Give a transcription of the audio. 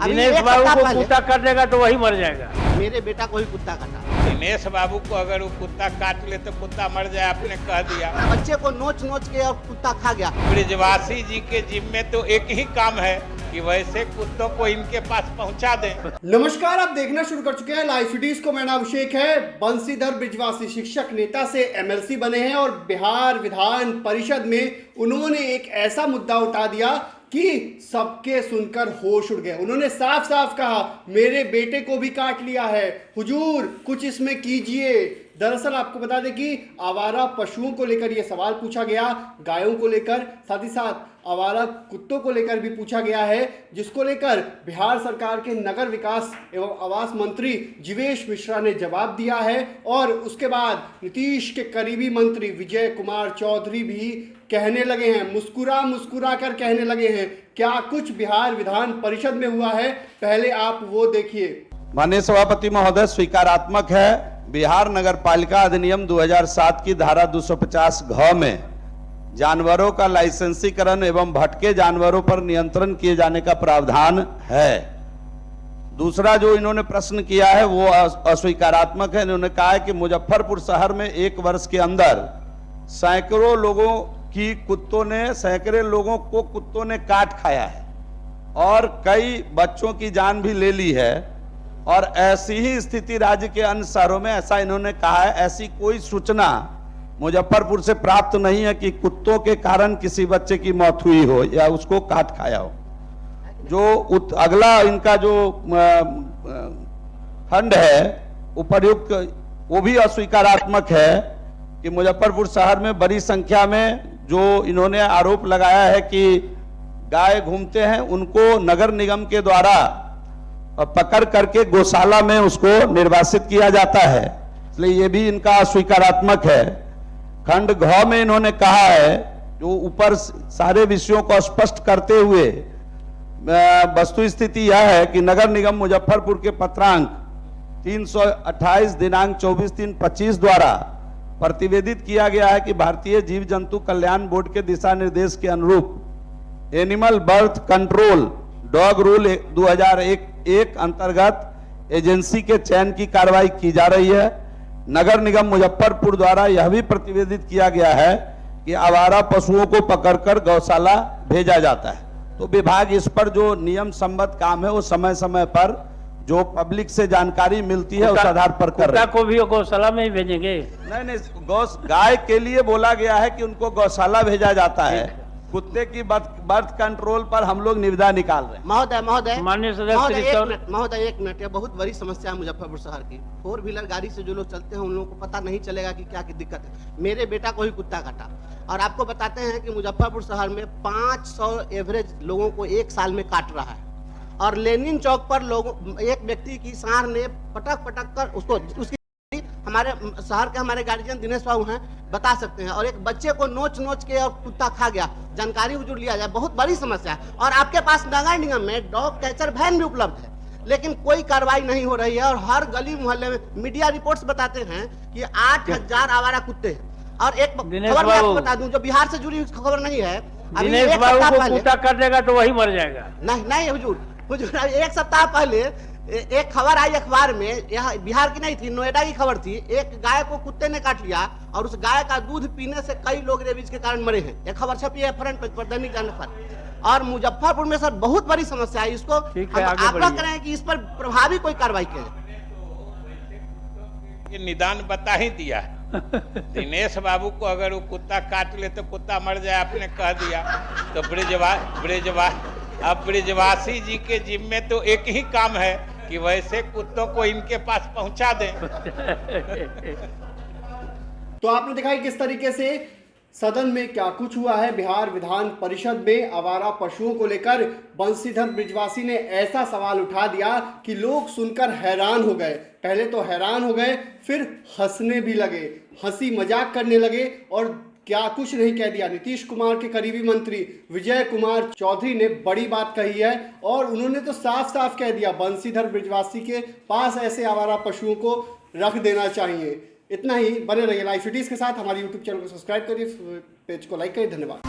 दिनेश बाबू को कुत्ता काट देगा तो वही मर जाएगा। मेरे बेटा को ही कुत्ता काटा। दिनेश बाबू को अगर वो कुत्ता काट ले तो कुत्ता मर जाए, आपने कह दिया। बच्चे को नोच नोच के और कुत्ता खा गया। ब्रिजवासी जी के जिम में तो एक ही काम है कि वैसे कुत्तों को इनके पास पहुंचा दें। नमस्कार, आप देखना शुरू कर चुके हैं लाइव सिटीज को। मेरा नाम अभिषेक है। बंसीधर ब्रिजवासी शिक्षक नेता से एमएलसी बने हैं और बिहार विधान परिषद में उन्होंने एक ऐसा मुद्दा उठा दिया कि सबके सुनकर होश उड़ गए। उन्होंने साफ साफ कहा, मेरे बेटे को भी काट लिया है, हुजूर कुछ इसमें कीजिए। दरअसल आपको बता दें कि आवारा पशुओं को लेकर यह सवाल पूछा गया, गायों को लेकर, साथ ही साथ आवारा कुत्तों को लेकर भी पूछा गया है, जिसको लेकर बिहार सरकार के नगर विकास एवं आवास मंत्री जीवेश मिश्रा ने जवाब दिया है। और उसके बाद नीतीश के करीबी मंत्री विजय कुमार चौधरी भी कहने लगे हैं, मुस्कुरा कर कहने लगे हैं क्या कुछ बिहार विधान परिषद में हुआ है। पहले आप वो देखिए। माननीय सभापति महोदय, स्वीकारात्मक है। बिहार नगर पालिका अधिनियम 2007 की धारा 250 घ में जानवरों का लाइसेंसीकरण एवं भटके जानवरों पर नियंत्रण किए जाने का प्रावधान है। दूसरा जो इन्होंने प्रश्न किया है वो अस्वीकारात्मक है। इन्होंने कहा है कि मुजफ्फरपुर शहर में एक वर्ष के अंदर सैकड़ों लोगों को कुत्तों ने काट खाया है और कई बच्चों की जान भी ले ली है। और ऐसी ही स्थिति राज्य के अन्य शहरों में, ऐसा इन्होंने कहा है। ऐसी कोई सूचना मुजफ्फरपुर से प्राप्त नहीं है कि कुत्तों के कारण किसी बच्चे की मौत हुई हो या उसको काट खाया हो। जो अगला इनका जो खंड है उपर्युक्त, वो भी अस्वीकारात्मक है कि मुजफ्फरपुर शहर में बड़ी संख्या में जो इन्होंने आरोप लगाया है कि गाय घूमते हैं, उनको नगर निगम के द्वारा पकड़ करके गौशाला में उसको निर्वासित किया जाता है, इसलिए ये भी इनका अस्वीकारात्मक है। खंड घ में इन्होंने कहा है, जो ऊपर सारे विषयों को स्पष्ट करते हुए वस्तु स्थिति यह है कि नगर निगम मुजफ्फरपुर के पत्रांक 328 दिनांक 24/3/25 द्वारा प्रतिवेदित किया गया है कि भारतीय जीव जंतु कल्याण बोर्ड के दिशा निर्देश के अनुरूप animal birth control dog rule 2001 अंतर्गत एजेंसी के चयन की कार्रवाई की जा रही है। नगर निगम मुजफ्फरपुर द्वारा यह भी प्रतिवेदित किया गया है कि आवारा पशुओं को पकड़कर गौशाला भेजा जाता है। तो विभाग इस पर जो नियम संबद्ध काम है वो समय समय पर जो पब्लिक से जानकारी मिलती है उस आधार पर कर रहे हैं। को भी गौशाला में ही भेजेंगे? नहीं, गाय के लिए बोला गया है कि उनको गौशाला भेजा जाता है। कुत्ते की बर्थ कंट्रोल पर हम लोग निविदा निकाल रहे हैं। महोदय माननीय सदस्य महोदय एक मिनट, ये बहुत बड़ी समस्या है मुजफ्फरपुर शहर की। 4 व्हीलर गाड़ी से जो लोग चलते हैं उन लोगों को पता नहीं चलेगा कि क्या की दिक्कत है। मेरे बेटा को ही कुत्ता काटा। और आपको बताते हैं कि मुजफ्फरपुर शहर में 500 एवरेज लोगों को एक साल में काट रहा है। और लेनिन चौक पर लोगों एक व्यक्ति की सांड ने पटक कर उसको, उसकी हमारे शहर के हमारे गार्जियन दिनेश बाबू हैं, बता सकते हैं। और एक बच्चे को नोच के और कुत्ता खा गया। जानकारी हुजूर लिया जाए, बहुत बड़ी समस्या है। और आपके पास नगर निगम में डॉग कैचर वैन भी उपलब्ध है, लेकिन कोई कार्रवाई नहीं हो रही है। और हर गली मोहल्ले में मीडिया रिपोर्ट्स बताते हैं कि 8000 आवारा कुत्ते हैं। और एक खबर मैं आपको बता दूं, जो बिहार से जुड़ी खबर नहीं है, दिनेश बाबू को कुत्ता काट देगा तो वही मर जाएगा। नहीं हुजूर, एक सप्ताह पहले एक खबर आई अखबार में, यह बिहार की नहीं थी, नोएडा की खबर थी। एक गाय को कुत्ते ने काट लिया और उस गाय का दूध पीने से कई लोग रेबीज के कारण मरे हैं। एक खबर छपी है फ्रंट पेज पर, दैनिक जागरण पर। और मुजफ्फरपुर में सर बहुत बड़ी समस्या है। इसको आग्रह करें कि इस पर प्रभावी कोई कार्रवाई की जाए। ये निदान बता ही दिया है। दिनेश बाबू को अगर वो कुत्ता काट ले तो कुत्ता मर जाए, आपने कह दिया। तो ब्रिजवासी जी के जिम में तो एक ही काम है कि वैसे कुत्तों को इनके पास पहुंचा दें। तो आपने देखा किस तरीके से सदन में क्या कुछ हुआ है। बिहार विधान परिषद में आवारा पशुओं को लेकर बंसीधर ब्रिजवासी ने ऐसा सवाल उठा दिया कि लोग सुनकर हैरान हो गए। पहले तो हैरान हो गए, फिर हंसने भी लगे, हंसी मजाक करने लगे। और क्या कुछ नहीं कह दिया। नीतीश कुमार के करीबी मंत्री विजय कुमार चौधरी ने बड़ी बात कही है और उन्होंने तो साफ साफ कह दिया, बंसीधर ब्रिजवासी के पास ऐसे आवारा पशुओं को रख देना चाहिए। इतना ही, बने रहिए लाइव सिटीज के साथ। हमारे यूट्यूब चैनल को सब्सक्राइब करिए, पेज को लाइक करिए। धन्यवाद।